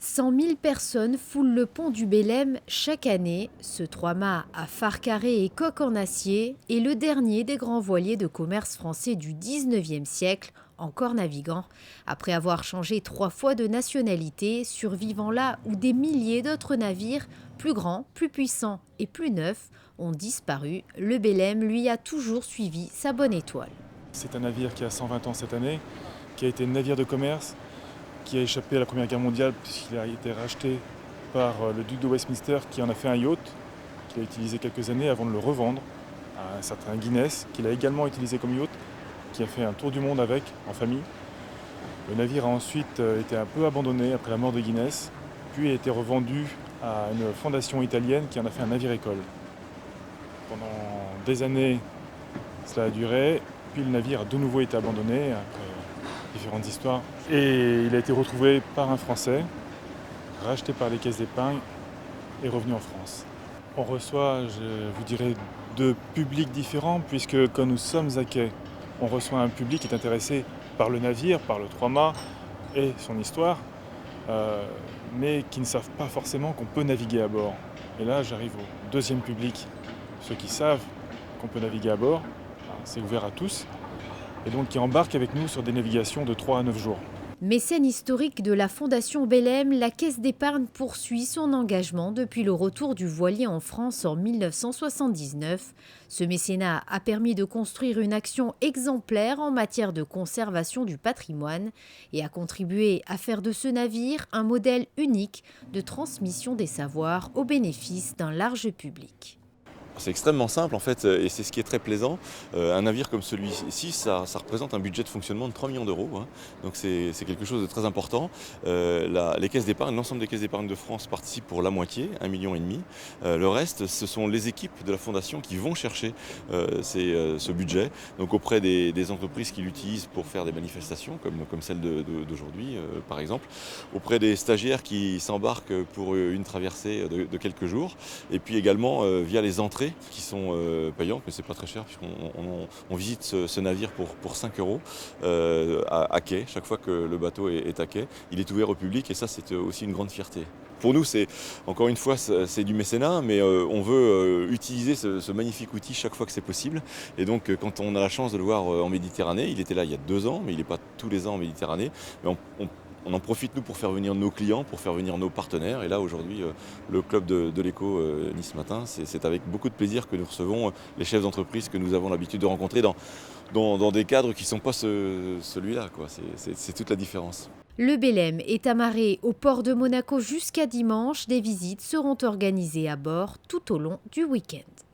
100 000 personnes foulent le pont du Belém chaque année. Ce trois-mâts à phare carré et coque en acier est le dernier des grands voiliers de commerce français du 19e siècle, encore navigant. Après avoir changé 3 fois de nationalité, survivant là où des milliers d'autres navires, plus grands, plus puissants et plus neufs, ont disparu, le Belém lui a toujours suivi sa bonne étoile. C'est un navire qui a 120 ans cette année, qui a été navire de commerce, qui a échappé à la Première Guerre mondiale puisqu'il a été racheté par le duc de Westminster qui en a fait un yacht qu'il a utilisé quelques années avant de le revendre à un certain Guinness qu'il a également utilisé comme yacht, qui a fait un tour du monde avec en famille. Le navire a ensuite été un peu abandonné après la mort de Guinness, puis a été revendu à une fondation italienne qui en a fait un navire-école. Pendant des années, cela a duré, puis le navire a de nouveau été abandonné après différentes histoires. Et il a été retrouvé par un Français, racheté par les caisses d'épargne et revenu en France. On reçoit, je vous dirais, 2 publics différents, puisque quand nous sommes à quai, on reçoit un public qui est intéressé par le navire, par le trois-mâts et son histoire, mais qui ne savent pas forcément qu'on peut naviguer à bord. Et là, j'arrive au deuxième public, ceux qui savent qu'on peut naviguer à bord, c'est ouvert à tous, et donc qui embarquent avec nous sur des navigations de 3 à 9 jours. Mécène historique de la Fondation Belém, la Caisse d'épargne poursuit son engagement depuis le retour du voilier en France en 1979. Ce mécénat a permis de construire une action exemplaire en matière de conservation du patrimoine et a contribué à faire de ce navire un modèle unique de transmission des savoirs au bénéfice d'un large public. C'est extrêmement simple en fait et c'est ce qui est très plaisant. Un navire comme celui-ci, ça représente un budget de fonctionnement de 3 millions d'euros, hein. Donc c'est quelque chose de très important. Les caisses d'épargne, l'ensemble des caisses d'épargne de France participent pour la moitié, 1,5 million. Le reste, ce sont les équipes de la Fondation qui vont chercher ce budget, donc auprès des entreprises qui l'utilisent pour faire des manifestations, comme celle d'aujourd'hui par exemple, auprès des stagiaires qui s'embarquent pour une traversée de quelques jours, et puis également via les entrées qui sont payantes, mais c'est pas très cher puisqu'on visite ce navire pour 5 euros à quai. Chaque fois que le bateau est à quai, il est ouvert au public et ça c'est aussi une grande fierté. Pour nous, c'est encore une fois c'est du mécénat, mais on veut utiliser ce magnifique outil chaque fois que c'est possible. Et donc quand on a la chance de le voir en Méditerranée, il était là il y a 2 ans, mais il n'est pas tous les ans en Méditerranée. Mais on en profite nous pour faire venir nos clients, pour faire venir nos partenaires. Et là aujourd'hui, le club de l'éco Nice Matin, c'est avec beaucoup de plaisir que nous recevons les chefs d'entreprise que nous avons l'habitude de rencontrer dans des cadres qui ne sont pas celui-là, quoi. C'est toute la différence. Le Belém est amarré au port de Monaco jusqu'à dimanche. Des visites seront organisées à bord tout au long du week-end.